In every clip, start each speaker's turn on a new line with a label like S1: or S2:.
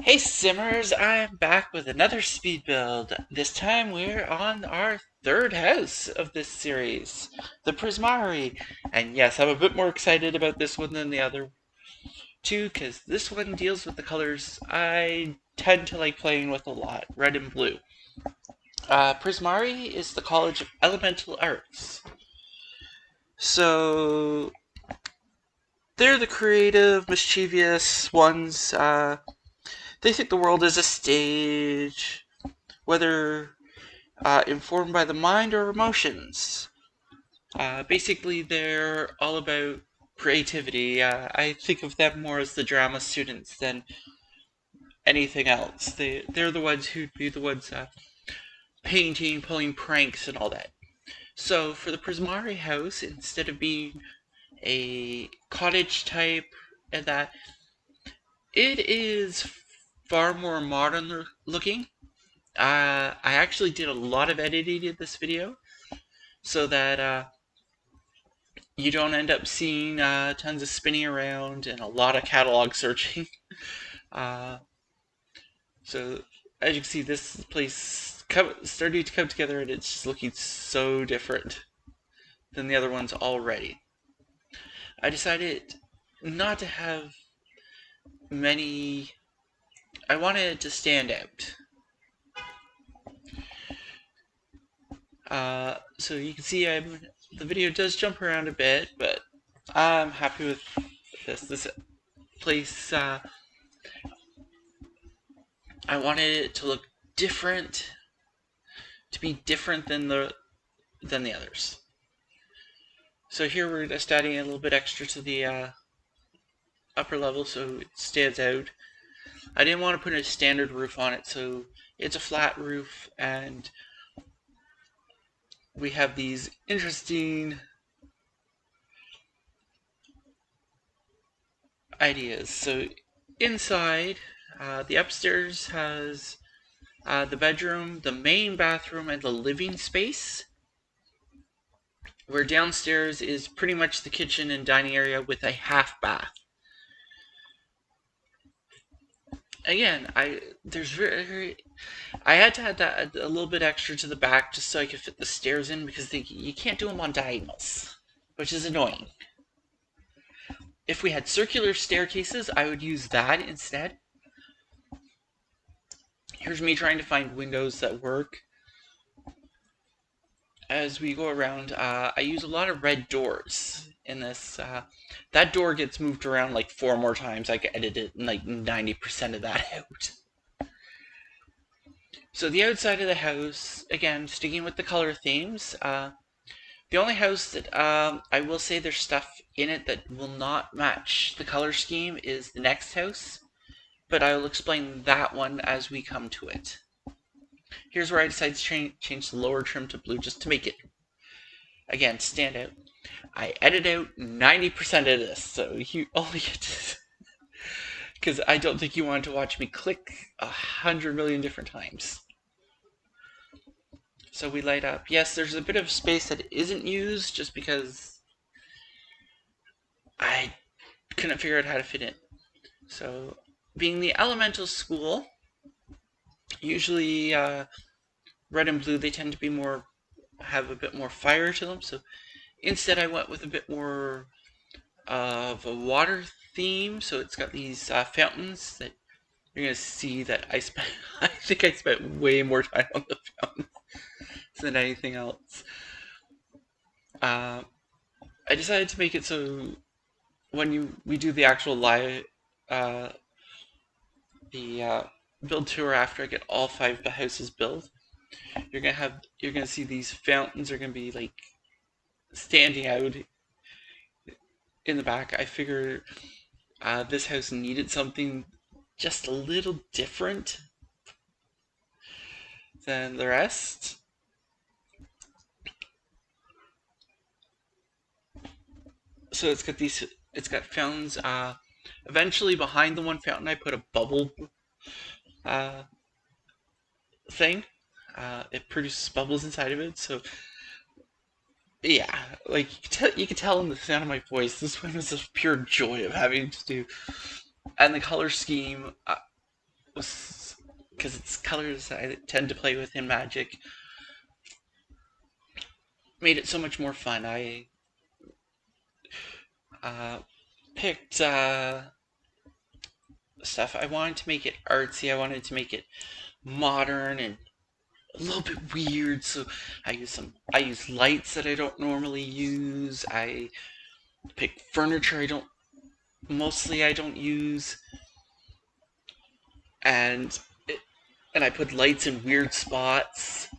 S1: Hey Simmers, I'm back with another speed build. This time we're on our third house of this series, the Prismari. And yes, I'm a bit more excited about this one than the other two, because this one deals with the colors I tend to like playing with a lot, red and blue. Prismari is the College of Elemental Arts. So, they're the creative, mischievous ones. They think the world is a stage, whether informed by the mind or emotions. Basically, they're all about creativity. I think of them more as the drama students than anything else. They're the ones who'd be the ones painting, pulling pranks, and all that. So for the Prismari House, instead of being a cottage type and that, it is far more modern looking. I actually did a lot of editing in this video so that you don't end up seeing tons of spinning around and a lot of catalog searching. uh, so as you can see, this place starting to come together, and it's just looking so different than the other ones already. I decided not to have many. I wanted it to stand out. So you can see the video does jump around a bit, but I'm happy with this. This place, I wanted it to look different, to be different than the others. So here we're just adding a little bit extra to the upper level so it stands out. I didn't want to put a standard roof on it, so it's a flat roof, and we have these interesting ideas. So inside, the upstairs has the bedroom, the main bathroom, and the living space. Where downstairs is pretty much the kitchen and dining area with a half bath. Again, I had to add that a little bit extra to the back just so I could fit the stairs in, because you can't do them on diagonals, which is annoying. If we had circular staircases, I would use that instead. Here's me trying to find windows that work. As we go around, I use a lot of red doors in this. That door gets moved around like 4 more times. I could edit it like 90% of that out. So the outside of the house, again, sticking with the color themes. The only house that I will say there's stuff in it that will not match the color scheme is the next house, but I will explain that one as we come to it. Here's where I decided to change the lower trim to blue just to make it, again, stand out. I edit out 90% of this, so you only get to... because I don't think you want to watch me click 100 million different times. So we light up. Yes, there's a bit of space that isn't used just because I couldn't figure out how to fit in. So, being the elemental school, usually red and blue, they tend to be have a bit more fire to them. So instead I went with a bit more of a water theme. So it's got these fountains that you're going to see that I think I spent way more time on the fountains than anything else. I decided to make it so when we do the actual live build tour after I get all 5 houses built, you're gonna see these fountains are gonna be like standing out in the back. I figure this house needed something just a little different than the rest. So it's got fountains. Eventually, behind the one fountain, I put a bubble thing. It produces bubbles inside of it. So yeah, like you can tell in the sound of my voice, this one was a pure joy of having to do. And the color scheme, because it's colors I tend to play with in Magic, made it so much more fun. I uh, picked stuff. I wanted to make it artsy. I wanted to make it modern and a little bit weird. So I use lights that I don't normally use. I pick furniture I don't use, and I put lights in weird spots,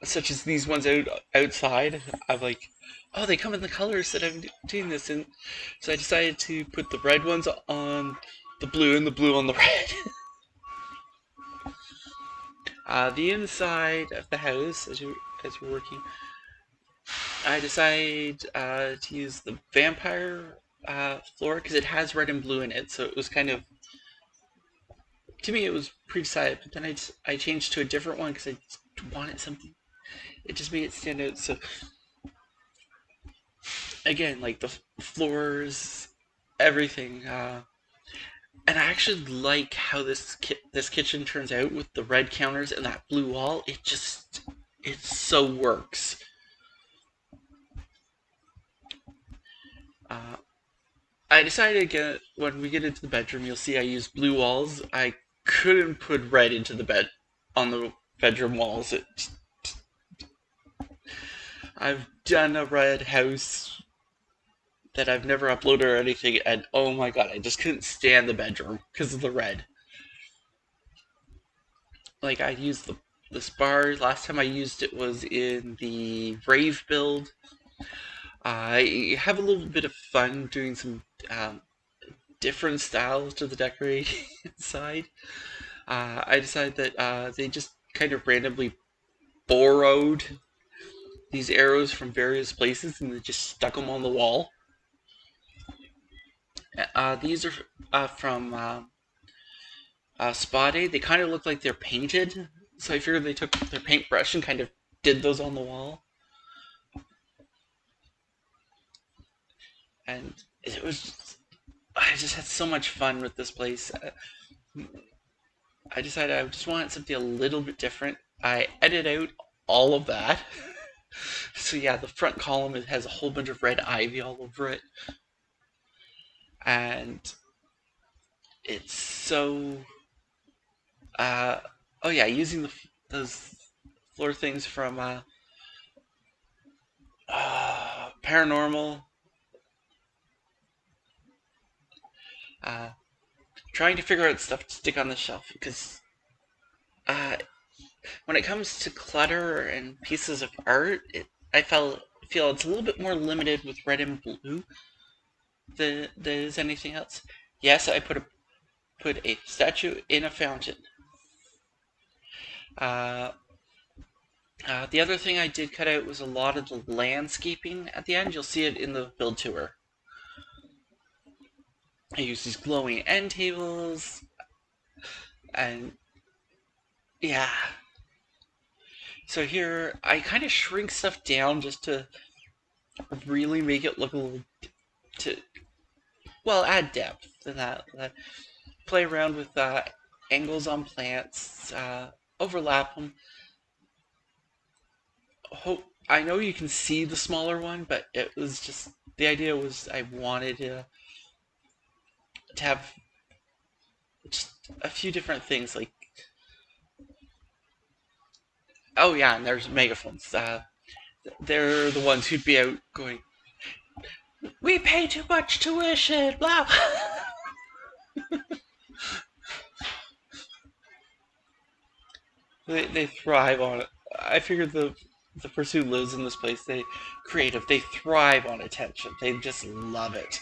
S1: such as these ones outside. I'm like, oh, they come in the colors that I'm doing this in. So I decided to put the red ones on the blue and the blue on the red. The inside of the house, as we're working, I decided to use the vampire floor because it has red and blue in it. So it was kind of, to me, it was pre-decided. But then I changed to a different one because I wanted something. It just made it stand out. So again, like the floors, everything. And I actually like how this kitchen turns out with the red counters and that blue wall. It so works. I decided again, when we get into the bedroom, you'll see I use blue walls. I couldn't put red into the on the bedroom walls. I've done a red house that I've never uploaded or anything, and oh my god, I just couldn't stand the bedroom because of the red. Like, I used this bar. Last time I used it was in the Rave build. I have a little bit of fun doing some different styles to the decorating side. I decided that they just kind of randomly borrowed these arrows from various places and they just stuck them on the wall. These are from Spotty. They kind of look like they're painted, so I figured they took their paintbrush and kind of did those on the wall. And it was, I just had so much fun with this place. I decided I just wanted something a little bit different. I edited out all of that. So yeah, the front column, it has a whole bunch of red ivy all over it. And it's so... oh yeah, using those floor things from Paranormal. Trying to figure out stuff to stick on the shelf, because when it comes to clutter and pieces of art, I feel it's a little bit more limited with red and blue than there is anything else. Yes, I put a statue in a fountain. The other thing I did cut out was a lot of the landscaping at the end. You'll see it in the build tour. I use these glowing end tables, and yeah. So here, I kind of shrink stuff down just to really make it look a little, add depth to that. Play around with angles on plants, overlap them. I know you can see the smaller one, but it was just, the idea was I wanted to have just a few different things, like, oh yeah, and there's megaphones. They're the ones who'd be out going, "We pay too much tuition," blah. They thrive on it. I figured the person who lives in this place, they thrive on attention. They just love it.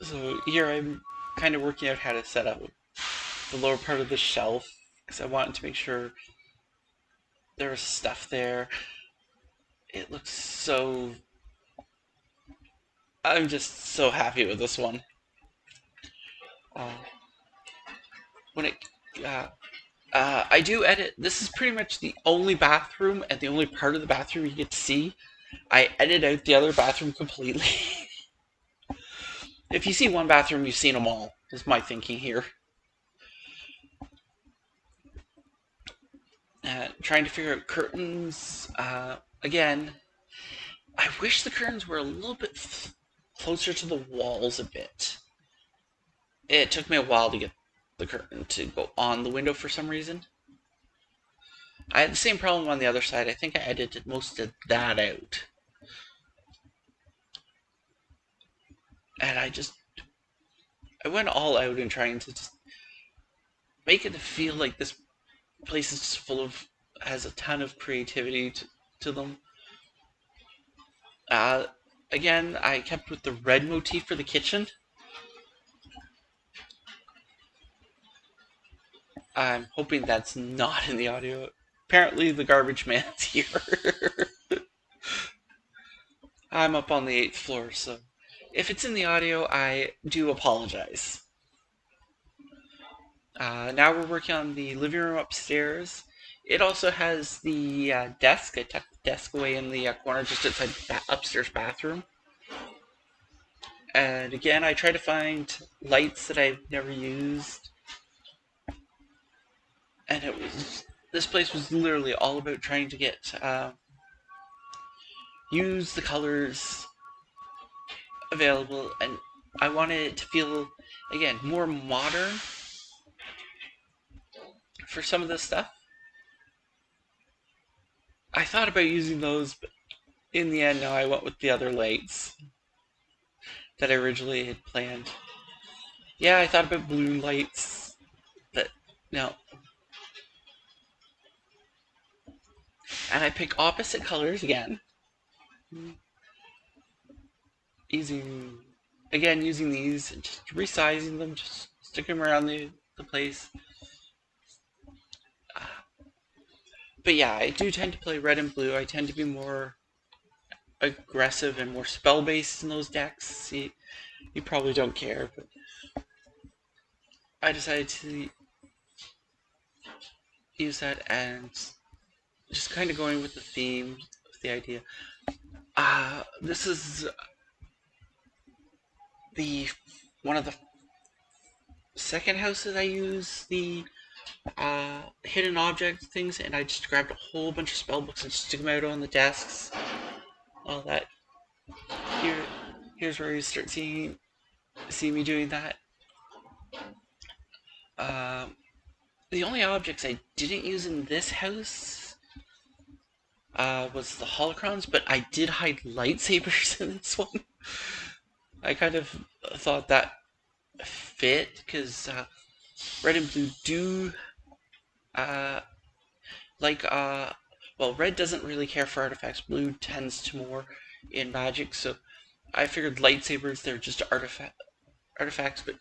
S1: So here I'm kind of working out how to set up the lower part of the shelf, because I wanted to make sure there was stuff there. It looks so... I'm just so happy with this one. I do edit. This is pretty much the only bathroom and the only part of the bathroom you get to see. I edit out the other bathroom completely. If you see one bathroom, you've seen them all, is my thinking here. Trying to figure out curtains. Again, I wish the curtains were a little bit closer to the walls a bit. It took me a while to get the curtain to go on the window for some reason. I had the same problem on the other side. I think I edited most of that out. And I went all out in trying to just make it feel like this place is just has a ton of creativity to them. Again, I kept with the red motif for the kitchen. I'm hoping that's not in the audio. Apparently the garbage man's here. I'm up on the 8th floor, so if it's in the audio, I do apologize. Now we're working on the living room upstairs. It also has the desk. I tucked the desk away in the corner just outside the upstairs bathroom. And again, I try to find lights that I've never used. And this place was literally all about trying to get, use the colors available, and I wanted it to feel, again, more modern for some of this stuff. I thought about using those, but in the end, no, I went with the other lights that I originally had planned. Yeah, I thought about blue lights, but no. And I pick opposite colors again. Using these, and just resizing them, just sticking them around the place. But yeah, I do tend to play red and blue. I tend to be more aggressive and more spell-based in those decks. You probably don't care, but I decided to use that and just kind of going with the theme of the idea. This is one of the second houses I use the hidden object things, and I just grabbed a whole bunch of spell books and stick them out on the desks. All that. Here's where you start see me doing that. The only objects I didn't use in this house was the holocrons, but I did hide lightsabers in this one. I kind of thought that fit, because red and blue do well, red doesn't really care for artifacts, blue tends to more in Magic, so I figured lightsabers, they're just artifacts, but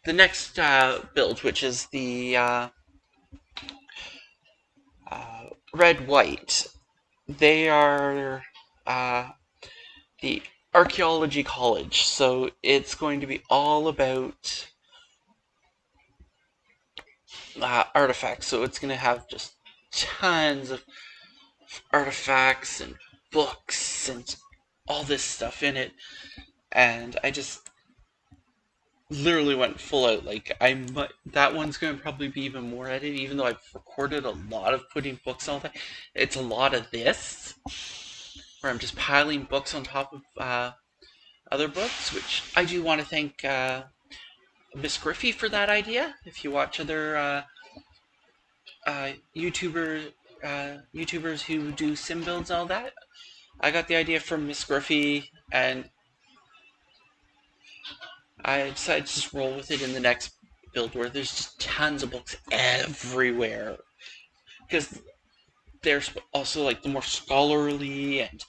S1: the next build, which is the red-white, they are the Archaeology College, so it's going to be all about artifacts, so it's going to have just tons of artifacts and books and all this stuff in it, and I just literally went full out. Like, that one's going to probably be even more edited, even though I've recorded a lot of putting books on that. It's a lot of this, where I'm just piling books on top of other books, which I do want to thank Miss Griffey for that idea. If you watch other YouTubers who do sim builds and all that, I got the idea from Miss Griffey, and I decided to just roll with it in the next build, where there's just tons of books everywhere, because there's also like the more scholarly and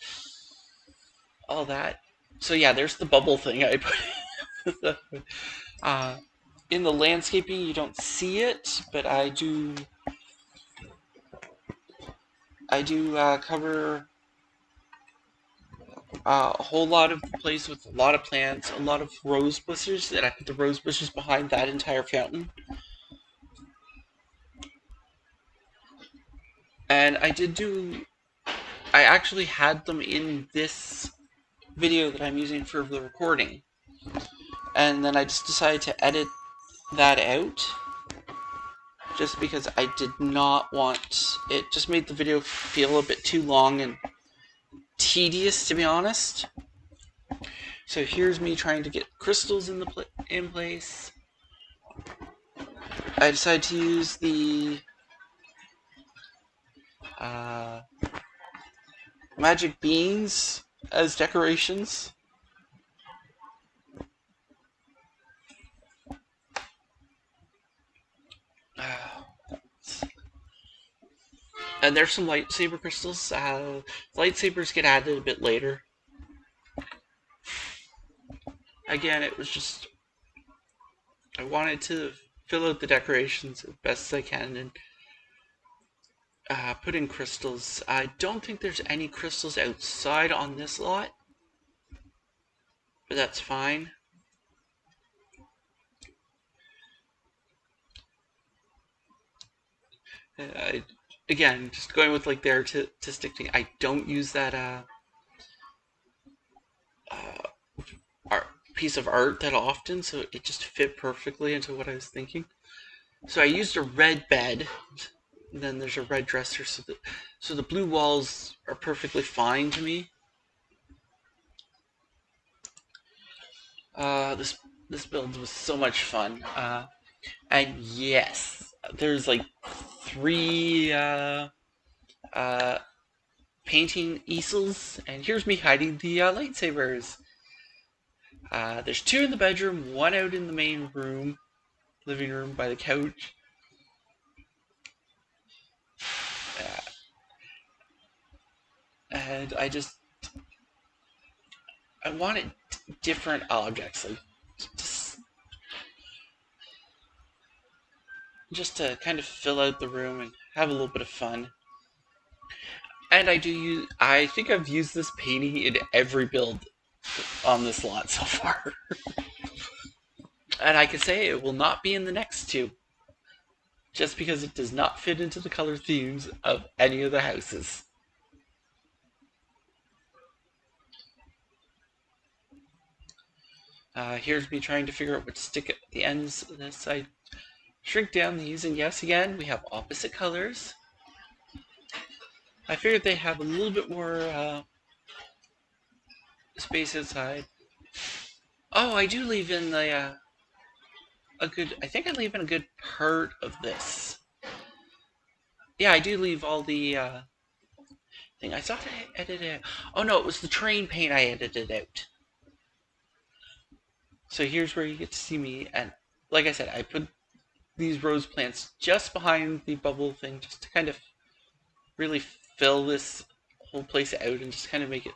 S1: all that. So yeah, there's the bubble thing I put in the landscaping. You don't see it, but I do cover a whole lot of the place with a lot of plants, a lot of rose bushes, and I put the rose bushes behind that entire fountain. And I actually had them in this video that I'm using for the recording. and then I just decided to edit that out just because I did not want it. Just made the video feel a bit too long and tedious, to be honest. So here's me trying to get crystals in place. I decided to use the magic beans as decorations. And there's some lightsaber crystals. Lightsabers get added a bit later. Again, it was just, I wanted to fill out the decorations as best as I can and put in crystals. I don't think there's any crystals outside on this lot, but that's fine. Again, just going with like the artistic thing. I don't use that piece of art that often, so it just fit perfectly into what I was thinking. So I used a red bed, and then there's a red dresser, so the blue walls are perfectly fine to me. This build was so much fun, and yes, there's like 3 painting easels, and here's me hiding the lightsabers. There's 2 in the bedroom, 1 out in the main room, living room by the couch. And I wanted different objects, like just to kind of fill out the room and have a little bit of fun. And I think I've used this painting in every build on this lot so far. And I can say it will not be in the next 2, just because it does not fit into the color themes of any of the houses. Here's me trying to figure out what to stick at the ends of this. I shrink down these, and yes, again, we have opposite colors. I figured they have a little bit more space outside. Oh, I do leave in the I think I leave in a good part of this. Yeah, I do leave all the thing. I thought I edited it. Oh no, it was the train paint I edited out. So here's where you get to see me, and like I said, I put these rose plants just behind the bubble thing, just to kind of really fill this whole place out and just kind of make it,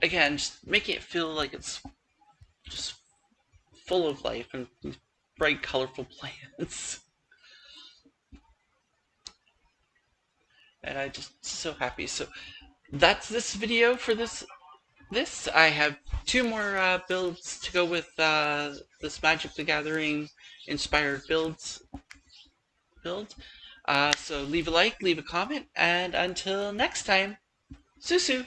S1: again, just making it feel like it's just full of life and these bright, colorful plants. And I'm just so happy. So that's this video for this. I have 2 more builds to go with this Magic the Gathering inspired build. So leave a like, leave a comment, and until next time, Susu!